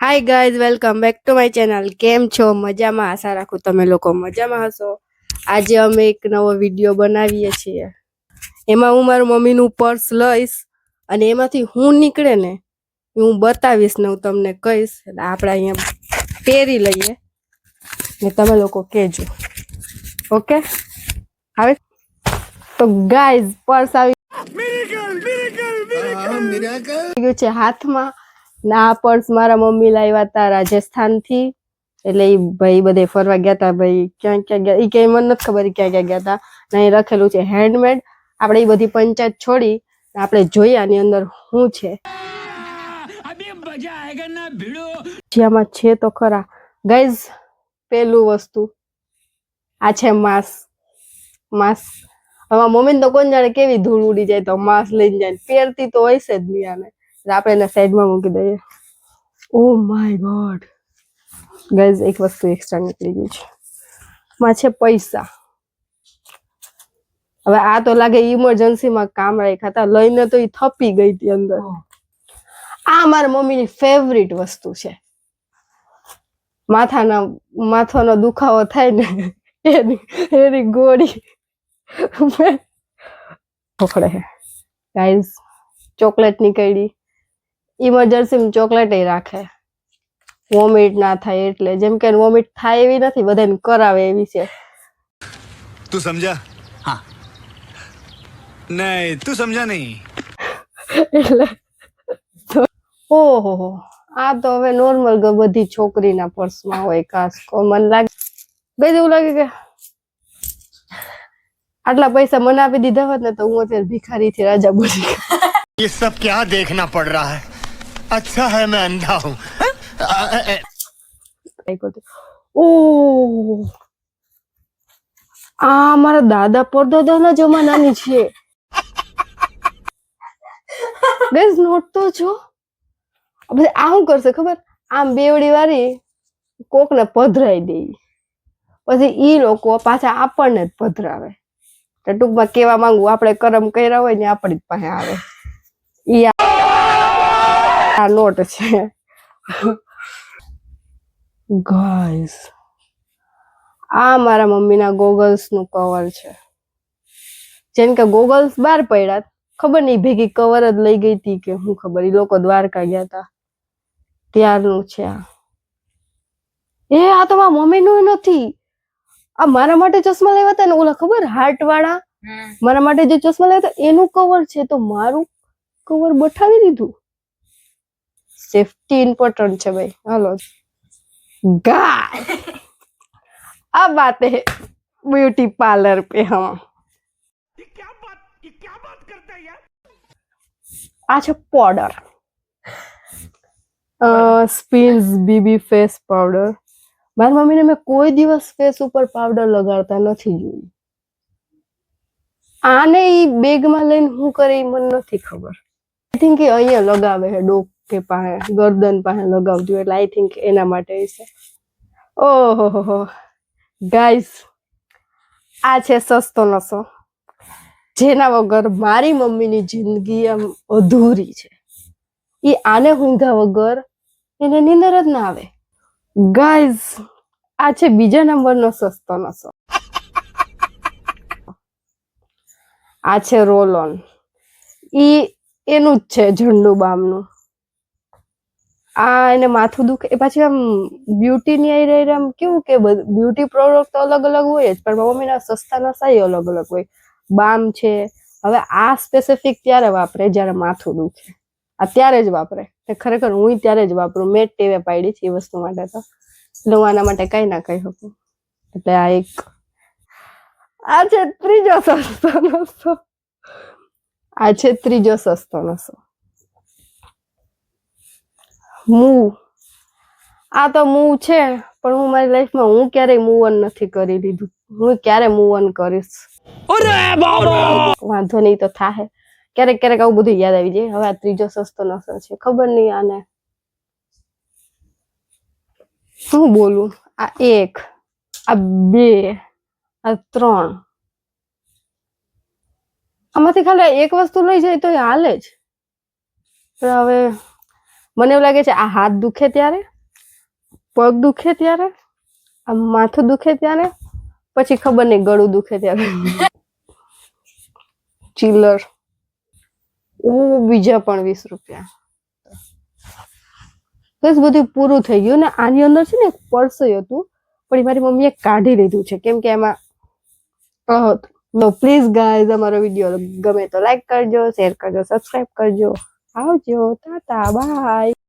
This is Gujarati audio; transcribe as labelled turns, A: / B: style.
A: Hi guys, welcome back to my channel. કેમ છો? મજામાં? આશા રાખું તમે લોકો મજામાં હશો. આજે અમે એક નવો વિડીયો બનાવીએ છીએ. એમાં હું મારું મમ્મીનું પર્સ લઈશ અને એમાંથી હું નીકળે ને હું બતાવીશ ને હું તમને કહીશ. એટલે આપણે અહીંયા પહેરી લઈએ ને તમે લોકો કહેજો. ઓકે? હવે તો ગાઈઝ પર્સ આવી ગયું છે હાથમાં. ના પર્સ મારા મમ્મી લાવ્યા હતા રાજસ્થાનથી. એટલે એ ભાઈ બધે ફરવા ગયા હતા. ભાઈ ક્યાં ક્યાં ગયા એ કઈ મને નથી ખબર ક્યાં ક્યાં ગયા હતા. અહીં લખેલું છે હેન્ડમેડ. આપણે એ બધી પંચાયત છોડી આપણે જોઈએ આની અંદર શું છે. જેમાં છે તો ખરા ગાઈઝ. પેલું વસ્તુ આ છે માસ્ક. હવે મમ્મીને તો કોણ જાણે કેવી ધૂળ ઉડી જાય તો માસ્ક લઈને જાય. પહેરતી તો હોય છે જ નહીં આને. આપણે એને સાઈડમાં મૂકી દઈએ. ઓ માય ગોડ ગાઈઝ, એક વસ્તુ એક્સ્ટ્રા નીકળી ગઈ છે. માં છે પૈસા. હવે આ તો લાગે ઇમરજન્સીમાં કામ રાખ્યા હતા. લઈને તો એ થપી ગઈ હતી અંદર. આ મારા મમ્મીની ફેવરિટ વસ્તુ છે. માથાનો દુખાવો થાય ને એની ગોળી પકડે. ગાઈઝ, ચોકલેટ નીકળી. ઇમરજન્સીમાં ચોકલેટ રાખે, વોમિટ ના થાય એટલે. જેમ કે વોમિટ થાય એવી નથી, બધાને કરાવે એવી છે.
B: તું સમજા? હા. નહીં, તું સમજા નહીં.
A: એટલે ઓહો, આ તો હવે નોર્મલ બધી છોકરીના પર્સમાં હોય. ખાસ કોમન લાગે. બે એવું લાગે કે આટલા પૈસા મને આપી દીધા હોત ને તો હું અત્યારે ભિખારીથી રાજા બની ગયો.
B: ये सब क्या देखना पड़ रहा है? अच्छा है मैं अंधा हूँ.
A: ઓ આ મારા દાદા પરદાદાના જમાનાની છે. ગાઈસ, નોટ તો જો. પછી આ શું કરશે ખબર? આમ બેવડી વાળી કોકને પધરાઈ દે. પછી ઈ લોકો પાછા આપણને જ પધરાવે. ટૂંકમાં કેવા માંગુ, આપણે કરમ કર્યા હોય ને આપણી પાસે આવે. ઈ આ નોટ છે. ગાઈસ, આ મારા મમ્મીના ગોગલ્સ નું કવર છે. જેમ કે ગોગલ્સ બહાર પડ્યા, ખબર નહીં ભેગી કવર જ લઈ ગઈ હતી કે હું ખબર. એ લોકો દ્વારકા ગયા હતા ત્યારનું છે આ. આ તો મારા મમ્મીનું નથી. આ મારા માટે ચશ્મા લેવા હતા ને, ઓલા ખબર હાર્ટ વાળા મારા માટે જે ચશ્મા લેવા હતા એનું કવર છે. તો મારું કવર બઠાવી દીધું. સેફટી ઇમ્પોર્ટન્ટ છે ભાઈ. હાલો ગાય, આ બાત હે ब्यूटी पार्लर पे हम. આ છે પાવડર, સ્પિન્સ બીબી ફેસ પાવડર. મારી મમ્મીને મેં કોઈ દિવસ ફેસ ઉપર પાવડર લગાડતા નથી જોયું. આને ઈ બેગમાં લઈને શું કરે એ મને નથી ખબર. આઈ થિંક એ અહીંયા લગાવે છે, ડોકે પાસે, ગરદન પાસે લગાવજો. એટલે આઈ થિંક એના માટે છે. ઓહો ગાઈસ, આ છે સસ્તો નસો, જેના વગર મારી મમ્મીની જિંદગી આમ અધૂરી છે. એ આને ઊંઘા વગર એને નીંદર જ ના આવે. ગાઈસ, આ છે બીજા નંબરનો સસ્તો નસો. આ છે રોલ ઓન. એનું જ છે ઝંડુ બામનું. આ એને માથું દુખે એ પાછી આમ બ્યુટીની આઈ રહી આમ કેવું કે બ્યુટી પ્રોડક્ટ તો અલગ અલગ હોય જ, પણ મમ્મીના સસ્તા નસાઈ અલગ અલગ હોય. બામ છે. હવે આ સ્પેસિફિક ત્યારે વાપરે જ્યારે માથું દુખે. આ ત્યારે જ વાપરે. ખરેખર હું ત્યારે જ વાપરું. મેં ટેવે પાડી છે એ વસ્તુ માટે. તો એટલે હું આના માટે કઈ ના કહી શકું. એટલે આ એક, આ છે ત્રીજો સસ્તો નસો. આ છે ત્રીજો સસ્તો નસો. મૂવ. આ તો મૂવ છે, પણ હું મારી લાઈફમાં હું ક્યારેય મૂવ ઓન નથી કરી લીધું. હું ક્યારે મૂવ ઓન કરીશ? વાંધો નહીં, તો થાહે ક્યારેક ક્યારેક. આવું બધું યાદ આવી જાય. હવે આ ત્રીજો સસ્તો નસો છે. ખબર નહીં આને શું બોલું. આ 1, આ 2, આ 3. આમાંથી ખાલી એક વસ્તુ લઈ જાય તો એ હાલે જ. પણ હવે મને એવું લાગે છે આ હાથ દુખે ત્યારે, પગ દુખે ત્યારે, આ માથું દુખે ત્યારે, પછી ખબર નહીં ગળું દુખે ત્યારે. ચિલ્લર બીજા પણ 20 રૂપિયા. બસ બધું પૂરું થઈ ગયું ને આની અંદર છે ને એક પર્સ હતું પણ મારી મમ્મીએ કાઢી લીધું છે કેમ કે એમાં નો પ્લીઝ ગાઈઝ અમારો વિડીયો ગમે તો લાઈક કરજો, શેર કરજો, સબસ્ક્રાઇબ કરજો. આવજો, ટાટા, બાય.